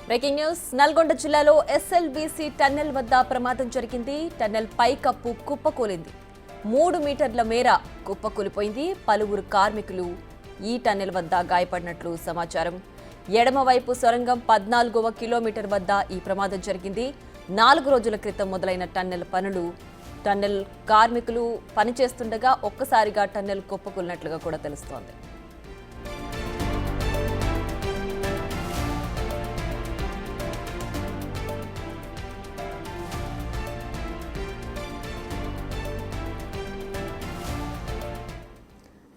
Breaking news Nalgonda జిల్లాలో SLBC tunnel వద్ద ప్రమాదం జరిగింది. టన్నెల్ పైకప్పు కుప్పకూలింది. 3 మీటర్ల మేర కుప్పకూలిపోయింది. పలువురు కార్మికులు ఈ టన్నెల్ వద్ద గాయపడినట్లు సమాచారం. ఎడమవైపు సొరంగం 14వ కిలోమీటర్ వద్ద ఈ ప్రమాదం జరిగింది. 4 రోజుల క్రితం మొదలైన టన్నెల్ కార్మికులు పనిచేస్తుండగా ఒక్కసారిగా టన్నెల్ కుప్పకూలినట్లుగా కూడా తెలుస్తోంది.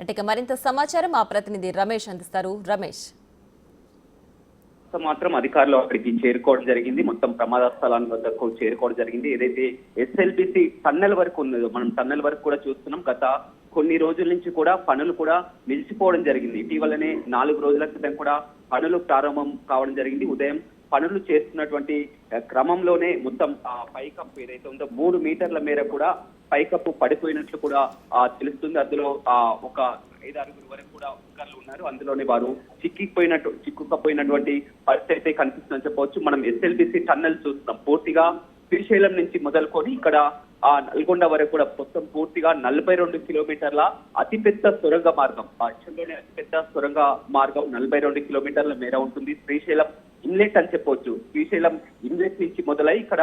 అంటే మరింత సమాచారం మా ప్రతినిధి రమేష్ అందిస్తారు. రమేష్, మాత్రం అధికారులు అక్కడికి చేరుకోవడం జరిగింది. మొత్తం ప్రమాద స్థలాల వద్దకు చేరుకోవడం జరిగింది. ఏదైతే ఎస్ఎల్బీసీ టన్నెల్ వరకు ఉన్నదో మనం టన్నెల్ వరకు కూడా చూస్తున్నాం. గత కొన్ని రోజుల నుంచి కూడా పనులు కూడా నిలిచిపోవడం జరిగింది. ఇటీవలనే 4 రోజుల క్రితం కూడా పనులు ప్రారంభం కావడం జరిగింది. ఉదయం పనులు చేస్తున్నటువంటి క్రమంలోనే మొత్తం పైకప్పు ఏదైతే ఉందో 3 మీటర్ల మేర కూడా పైకప్పు పడిపోయినట్లు కూడా తెలుస్తుంది. అందులో ఒక 5-6 వరకు కూడా అధికారులు ఉన్నారు. అందులోనే వారు చిక్కుకపోయినటువంటి పరిస్థితి అయితే కనిపిస్తుందని చెప్పవచ్చు. మనం ఎస్ఎల్బీసీ టన్నెల్ చూస్తున్నాం. పూర్తిగా శ్రీశైలం నుంచి మొదలుకొని ఇక్కడ నల్గొండ వరకు కూడా మొత్తం పూర్తిగా 42 కిలోమీటర్ల అతిపెద్ద సొరంగ మార్గం, రాష్ట్రంలోనే అతిపెద్ద సొరంగ మార్గం 42 కిలోమీటర్ల మేర ఉంటుంది. శ్రీశైలం ఇన్లెట్ అని చెప్పవచ్చు. శ్రీశైలం ఇన్లెట్ నుంచి మొదలై ఇక్కడ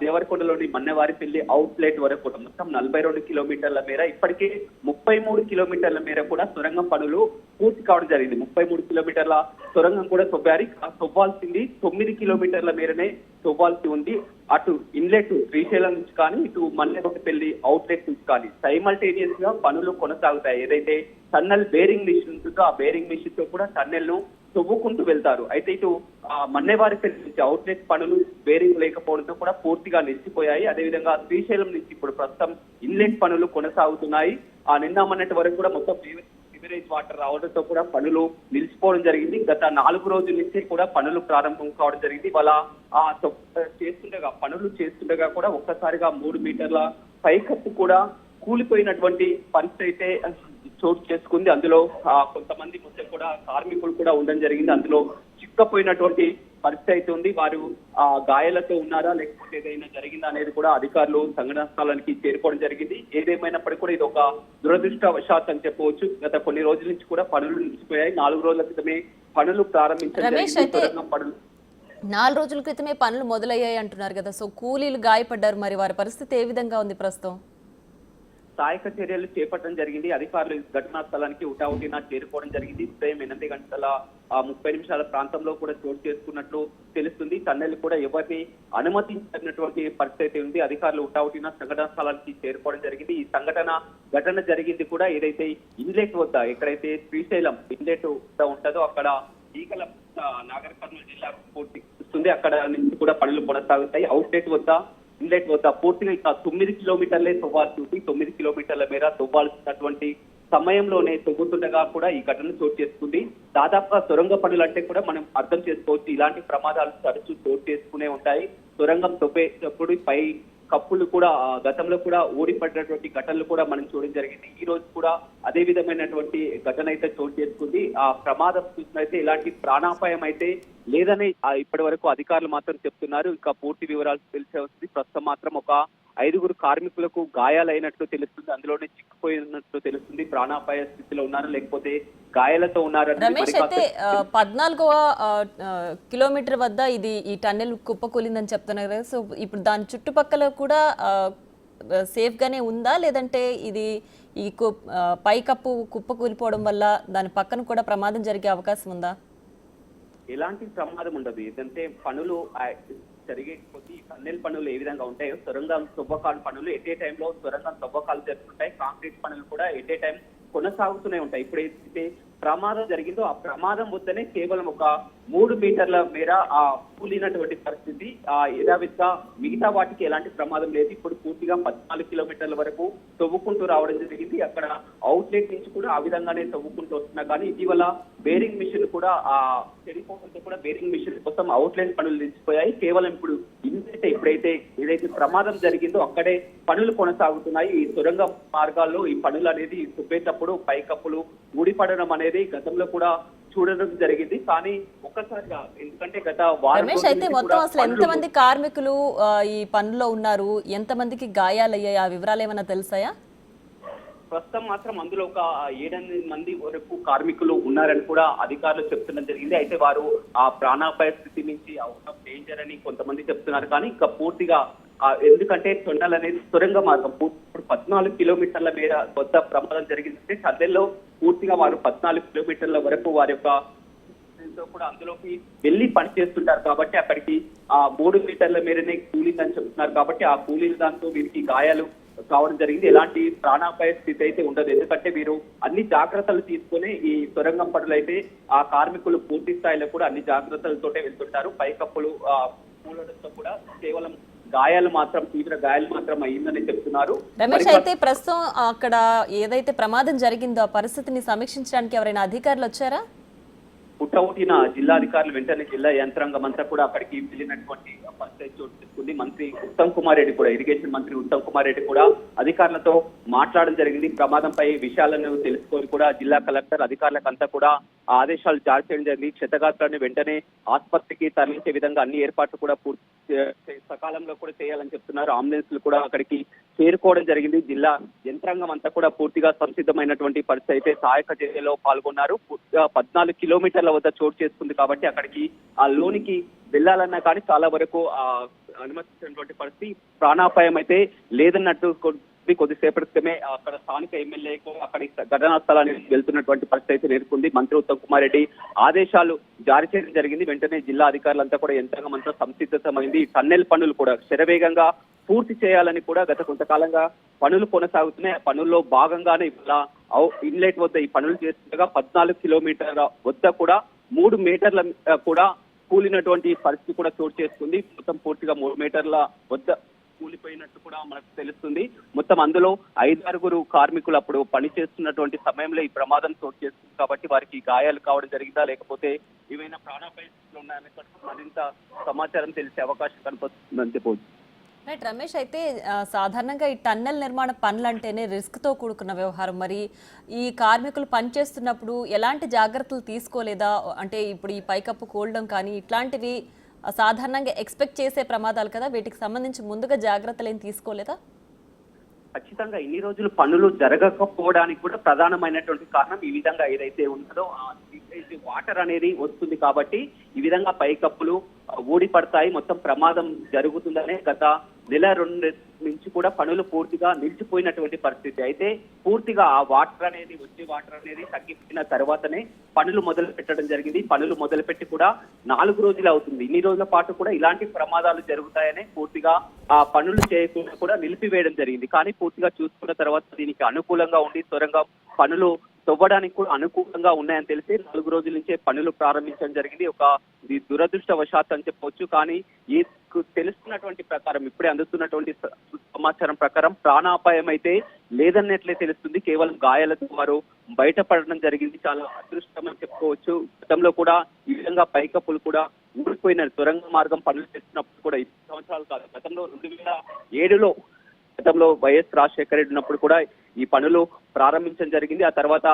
దేవరకొండలోని మన్నెవారిపల్లి అవుట్లెట్ వరకు కూడా మొత్తం 42 కిలోమీటర్ల మేర ఇప్పటికే 33 కిలోమీటర్ల మేర కూడా సొరంగం పనులు పూర్తి కావడం జరిగింది. 33 కిలోమీటర్ల సొరంగం కూడా తవ్వాల్సింది 9 కిలోమీటర్ల మేరనే తవ్వాల్సి ఉంది. అటు ఇన్లెట్ శ్రీశైలం నుంచి కానీ ఇటు మన్నెవారిపల్లి అవుట్లెట్ నుంచి కానీ సైమల్టేనియస్ గా పనులు కొనసాగుతాయి. ఏదైతే టన్నెల్ బేరింగ్ మిషన్ ఉంటుందో ఆ బేరింగ్ మిషన్ తో కూడా టన్నెల్ ను తవ్వుకుంటూ వెళ్తారు. అయితే ఇటు మన్నెవారిపల్లి నుంచి అవుట్లెట్ పనులు బేరింగ్ లేకపోవడంతో కూడా పూర్తిగా నిలిచిపోయాయి. అదేవిధంగా శ్రీశైలం నుంచి ఇప్పుడు ప్రస్తుతం ఇన్లెట్ పనులు కొనసాగుతున్నాయి. నిన్న మొన్నటి వరకు కూడా మొత్తం సివరేజ్ వాటర్ రావడంతో కూడా పనులు నిలిచిపోవడం జరిగింది. గత 4 రోజుల నుంచి కూడా పనులు ప్రారంభం కావడం జరిగింది. వాళ్ళ పనులు చేస్తుండగా కూడా ఒక్కసారిగా 3 మీటర్ల పైకప్పు కూడా కూలిపోయినటువంటి పరిస్థితి అయితే చోటు చేసుకుంది. అందులో కొంతమంది మొత్తం కూడా కార్మికులు కూడా ఉండడం జరిగింది. అందులో చిక్కపోయినటువంటి పరిస్థితి అయితే ఉంది. వారు గాయాలతో ఉన్నారా లేకపోతే ఏదైనా జరిగిందా అనేది కూడా అధికారులు సంఘటనా స్థలానికి చేరుకోవడం జరిగింది. ఏదేమైనప్పటికీ కూడా ఇది ఒక దురదృష్టవశాత్ అని చెప్పవచ్చు. గత కొన్ని రోజుల నుంచి కూడా పనులు నిలిచిపోయాయి. 4 రోజుల క్రితమే పనులు ప్రారంభించారు. 4 రోజుల క్రితమే పనులు మొదలయ్యాయి అంటున్నారు కదా. సో కూలీలు గాయపడ్డారు, మరి వారి పరిస్థితి ఏ విధంగా ఉంది ప్రస్తుతం? సహాయక చర్యలు చేపట్టడం జరిగింది. అధికారులు ఘటనా స్థలానికి హుటాహుటిన చేరుకోవడం జరిగింది. ఉదయం 8:30 ప్రాంతంలో కూడా చోటు చేసుకున్నట్లు తెలుస్తుంది. టన్నెల్ కూడా ఎవరిని అనుమతించినటువంటి పరిస్థితి ఉంది. అధికారులు హుటాహుటిన సంఘటనా స్థలానికి చేరుకోవడం జరిగింది. ఈ ఘటన జరిగింది కూడా ఏదైతే ఇన్లెట్ వద్ద, ఎక్కడైతే శ్రీశైలం ఇన్లెట్ ఉంటుందో అక్కడ ఈగల నాగర్ కర్నూలు జిల్లా పూర్తి వస్తుంది. అక్కడ నుంచి కూడా పనులు కొనసాగుతాయి. అవుట్లెట్ వద్ద ఇన్లెట్ వద్ద పూర్తిగా ఇక 9 కిలోమీటర్లే తవ్వాల్సి ఉంది. 9 కిలోమీటర్ల మేర తవ్వాల్సినటువంటి సమయంలోనే తవ్వుతుండగా కూడా ఈ ఘటన చోటు చేసుకుంది. దాదాపుగా సొరంగ పనులు అంటే కూడా మనం అర్థం చేసుకోవచ్చు, ఇలాంటి ప్రమాదాలు తరచూ చోటు చేసుకునే ఉంటాయి. సొరంగం తవ్వేటప్పుడు పై కప్పులు కూడా గతంలో కూడా ఊడిపడినటువంటి ఘటనలు కూడా మనం చూడడం జరిగింది. ఈ రోజు కూడా అదే విధమైనటువంటి ఘటన అయితే చోటు చేసుకుంది. ఆ ప్రమాదం చూసినైతే ఇలాంటి ప్రాణాపాయం అయితే లేదని ఇప్పటి వరకు అధికారులు మాత్రం చెప్తున్నారు. ఇంకా పూర్తి వివరాలు తెలిసే వస్తుంది. ప్రస్తుతం మాత్రం ఒక 5 కార్మికులకు గాయాలైనట్లు తెలుస్తుంది. అందులోనే చిక్కుపోయినట్లు తెలుస్తుంది. ప్రాణాపాయ స్థితిలో ఉన్నారు లేకపోతే గాయాలతో ఉన్నారు. రమేష్, అయితే 14వ కిలోమీటర్ వద్ద ఈ టన్నెల్ కుప్పకూలిందని చెప్తున్నారు కదా. సో ఇప్పుడు దాని చుట్టుపక్కల కూడా సేఫ్ గానే ఉందా, లేదంటే ఇది ఈ పైకప్పు కుప్పకూలిపోవడం వల్ల దాని పక్కన కూడా ప్రమాదం జరిగే అవకాశం ఉందా? ఎలాంటి ప్రమాదం ఉండదు. ఏదంటే పనులు జరిగే కొద్ది టన్నెల్ పనులు ఏ విధంగా ఉంటాయో సొరంగం తవ్వకాలు పనులు ఎట్ ఏ టైంలో సొరంగం తవ్వకాలు జరుగుతుంటాయి. కాంక్రీట్ పనులు కూడా ఎట్ ఏ టైం కొనసాగుతూనే ఉంటాయి. ఇప్పుడు ఏదైతే ప్రమాదం జరిగిందో ఆ ప్రమాదం వద్దనే కేవలం ఒక 3 మీటర్ల మేర కూలినటువంటి పరిస్థితి. యథావిధిగా మిగతా వాటికి ఎలాంటి ప్రమాదం లేదు. ఇప్పుడు పూర్తిగా 14 కిలోమీటర్ల వరకు తవ్వుకుంటూ రావడం జరిగింది. అక్కడ అవుట్లెట్ నుంచి కూడా ఆ విధంగానే తవ్వుకుంటూ వస్తున్నా కానీ ఇటీవల బేరింగ్ మిషన్ కూడా చెడిపోవడంతో కూడా బేరింగ్ మిషన్ కోసం అవుట్లెట్ పనులు నిలిచిపోయాయి. కేవలం ఇప్పుడు ఇప్పుడైతే ఏదైతే ప్రమాదం జరిగిందో అక్కడే పనులు కొనసాగుతున్నాయి. ఈ సొరంగ మార్గాల్లో ఈ పనులు అనేది తవ్వేటప్పుడు పైకప్పులు ఊడిపడడం అనేది గతంలో కూడా చూడడం జరిగింది. కానీ ఒక్కసారిగా ఎందుకంటే గత వారం రమేష్ రోజుల అయితే నుంచి మొత్తం కూడా అసలు ఎంతమంది కార్మికులు ఈ పనిలో ఉన్నారు, ఎంతమందికి గాయాలయ్యాయి, ఆ వివరాలు ఏమైనా తెలుసాయా? ప్రస్తుతం మాత్రం అందులో ఒక 7-8 మంది వరకు కార్మికులు ఉన్నారని కూడా అధికారులు చెప్తున్నది జరిగింది. అయితే వారు ఆ ప్రాణాపాయ స్థితి నుంచి అవుట్ ఆఫ్ డేంజర్ అని కొంతమంది చెప్తున్నారు. కానీ ఇంకా పూర్తిగా ఎందుకంటే టన్నెల్ అనేది సొరంగ మార్గం 14 కిలోమీటర్ల మేర వద్ద ప్రమాదం జరిగిందంటే టన్నెల్లో పూర్తిగా వారు 14 కిలోమీటర్ల వరకు వారి యొక్క కూడా అందులోకి వెళ్లి పనిచేస్తుంటారు. కాబట్టి అక్కడికి ఆ 3 మీటర్ల మేరనే కూలిందని చెప్తున్నారు. కాబట్టి ఆ కూలీలు దాంతో వీరికి గాయాలు కావడం జరిగింది. ఎలాంటి ప్రాణాపాయ స్థితి అయితే ఉండదు. ఎందుకంటే వీరు అన్ని జాగ్రత్తలు తీసుకుని ఈ సొరంగం పనులు అయితే ఆ కార్మికులు పూర్తి స్థాయిలో కూడా అన్ని జాగ్రత్తలతోటే వెళ్తుంటారు. పైకప్పులు కూలడంతో కూడా కేవలం గాయాలు మాత్రం తీవ్ర గాయాలు మాత్రం అయ్యిందని చెప్తున్నారు. రమేష్ అయితే ప్రస్తుతం అక్కడ ఏదైతే ప్రమాదం జరిగిందో ఆ పరిస్థితిని సమీక్షించడానికి ఎవరైనా అధికారులు వచ్చారా? పుట్టవుటిన జిల్లాధికారులు వెంటనే జిల్లా యంత్రాంగం అంతా కూడా అక్కడికి వెళ్ళినటువంటి పరిస్థితి చోటు చేసుకుంది. మంత్రి ఉత్తమ్ కుమార్ రెడ్డి కూడా ఇరిగేషన్ మంత్రి ఉత్తమ్ కుమార్ రెడ్డి కూడా అధికారులతో మాట్లాడడం జరిగింది. ప్రమాదంపై విషయాలను తెలుసుకొని కూడా జిల్లా కలెక్టర్ అధికారులకు అంతా కూడా ఆదేశాలు జారీ చేయడం జరిగింది. క్షతగాత్రాన్ని వెంటనే ఆసుపత్రికి తరలించే విధంగా అన్ని ఏర్పాట్లు కూడా పూర్తి సకాలంలో కూడా చేయాలని చెప్తున్నారు. అంబులెన్స్లు కూడా అక్కడికి చేరుకోవడం జరిగింది. జిల్లా యంత్రాంగం అంతా కూడా పూర్తిగా సంసిద్ధమైనటువంటి పరిస్థితి అయితే సహాయక చర్యలో పాల్గొన్నారు. 14 కిలోమీటర్ల వద్ద చోటు చేసుకుంది కాబట్టి అక్కడికి ఆ లోనికి వెళ్లాలన్నా కానీ చాలా వరకు అనుమతించినటువంటి పరిస్థితి. ప్రాణాపాయం అయితే లేదన్నట్టు కొద్దిసేపటి క్రితమే అక్కడ స్థానిక ఎమ్మెల్యేకు అక్కడి ఘటనా స్థలానికి వెళ్తున్నటువంటి పరిస్థితి అయితే నేర్కొంది. మంత్రి ఉత్తమ్ కుమార్ రెడ్డి ఆదేశాలు జారీ చేయడం జరిగింది. వెంటనే జిల్లా అధికారులంతా కూడా యంత్రాంగం అంతా సంసిద్ధమైంది. టన్నెల్ పనులు కూడా శరవేగంగా పూర్తి చేయాలని కూడా గత కొంతకాలంగా పనులు కొనసాగుతున్నాయి. ఆ పనుల్లో భాగంగానే ఇలా ఇన్లెట్ వద్ద ఈ పనులు చేస్తుండగా 14 కిలోమీటర్ల వద్ద కూడా 3 మీటర్ల కూడా కూలినటువంటి పరిస్థితి కూడా చోటు చేసుకుంది. మొత్తం పూర్తిగా 3 మీటర్ల వద్ద కూలిపోయినట్టు కూడా మనకు తెలుస్తుంది. మొత్తం అందులో 5-6 కార్మికులు అప్పుడు పని చేస్తున్నటువంటి సమయంలో ఈ ప్రమాదం చోటు చేస్తుంది. కాబట్టి వారికి గాయాలు కావడం జరిగిందా లేకపోతే ఏమైనా ప్రాణాపాయ స్థితిలో ఉన్నాయని మరింత సమాచారం తెలిసే అవకాశం కనిపిస్తుందని చెప్పవచ్చు. రైట్ రమేష్ అయితే సాధారణంగా ఈ టన్నెల్ నిర్మాణ పనులు అంటేనే రిస్క్తో కూడుకున్న వ్యవహారం. మరి ఈ కార్మికులు పనిచేస్తున్నప్పుడు ఎలాంటి జాగ్రత్తలు తీసుకోలేదా? అంటే ఇప్పుడు ఈ పైకప్పు కూలడం కానీ ఇట్లాంటివి సాధారణంగా ఎక్స్పెక్ట్ చేసే ప్రమాదాలు కదా, వీటికి సంబంధించి ముందుగా జాగ్రత్తలు ఏం తీసుకోలేదా? ఖచ్చితంగా ఇన్ని రోజులు పనులు జరగకపోవడానికి కూడా ప్రధానమైనటువంటి కారణం ఈ విధంగా ఏదైతే ఉన్నదో వాటర్ అనేది వస్తుంది కాబట్టి ఈ విధంగా పైకప్పులు ఊడి పడతాయి, మొత్తం ప్రమాదం జరుగుతుందనే గత 1-2 నుంచి కూడా పనులు పూర్తిగా నిలిచిపోయినటువంటి పరిస్థితి. అయితే పూర్తిగా ఆ వాటర్ అనేది తగ్గిపోయిన తర్వాతనే పనులు మొదలు పెట్టడం జరిగింది. పనులు మొదలుపెట్టి కూడా 4 రోజులు అవుతుంది. ఇన్ని రోజుల పాటు కూడా ఇలాంటి ప్రమాదాలు జరుగుతాయనే పూర్తిగా ఆ పనులు చేయకుండా కూడా నిలిపివేయడం జరిగింది. కానీ పూర్తిగా చూసుకున్న తర్వాత దీనికి అనుకూలంగా ఉండి సొరంగం పనులు తవ్వడానికి కూడా అనుకూలంగా ఉన్నాయని తెలిసి 4 రోజుల నుంచే పనులు ప్రారంభించడం జరిగింది. దురదృష్టవశాత్తు అని చెప్పవచ్చు. కానీ ఈ తెలుస్తున్నటువంటి ప్రకారం ఇప్పుడే అందుతున్నటువంటి సమాచారం ప్రకారం ప్రాణాపాయం అయితే లేదన్నట్లే తెలుస్తుంది. కేవలం గాయాలతో వారు బయటపడడం జరిగింది. చాలా అదృష్టం అని చెప్పుకోవచ్చు. గతంలో కూడా ఈ విధంగా పైకప్పులు కూడా ఊడిపోయిన సొరంగ మార్గం పనులు చేస్తున్నప్పుడు కూడా 20 సంవత్సరాలు కాదు, గతంలో 2007లో గతంలో వైఎస్ రాజశేఖర రెడ్డి ఉన్నప్పుడు కూడా ఈ పనులు ప్రారంభించడం జరిగింది. ఆ తర్వాత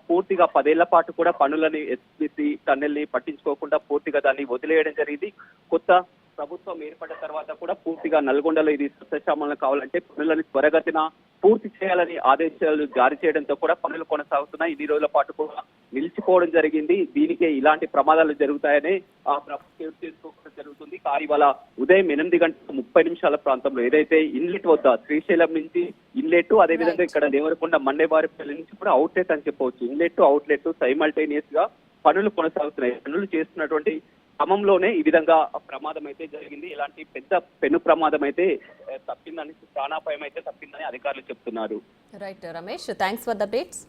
పూర్తిగా 10 ఏళ్ల పాటు కూడా పనులని ఎస్బీసీ టన్నెల్ ని పట్టించుకోకుండా పూర్తిగా దాన్ని వదిలేయడం జరిగింది. కొత్త ప్రభుత్వం ఏర్పడిన తర్వాత కూడా పూర్తిగా నల్గొండలో ఇది సస్యశ్యామలం కావాలంటే పనులని త్వరగతిన పూర్తి చేయాలని ఆదేశాలు జారీ చేయడంతో కూడా పనులు కొనసాగుతున్నాయి. ఇన్ని రోజుల పాటు కూడా నిలిచిపోవడం జరిగింది. దీనికే ఇలాంటి ప్రమాదాలు జరుగుతాయని ప్రభుత్వం చేసుకోవడం జరుగుతుంది. కానీ ఇవాళ ఉదయం 8:30 ప్రాంతంలో ఏదైతే ఇన్లెట్ వద్ద శ్రీశైలం నుంచి ఇన్లెట్, అదేవిధంగా ఇక్కడ దేవరకొండ మండేవారిపల్లి నుంచి కూడా అవుట్లెట్ అని చెప్పవచ్చు. ఇన్లెట్ అవుట్లెట్ సైమల్టేనియస్ గా పనులు కొనసాగుతున్నాయి. పనులు చేస్తున్నటువంటి క్రమంలోనే ఈ విధంగా ప్రమాదం అయితే జరిగింది. ఇలాంటి పెను ప్రమాదం అయితే తప్పిందని, ప్రాణాపాయం అయితే తప్పిందని అధికారులు చెప్తున్నారు. Right Ramesh, thanks for the updates.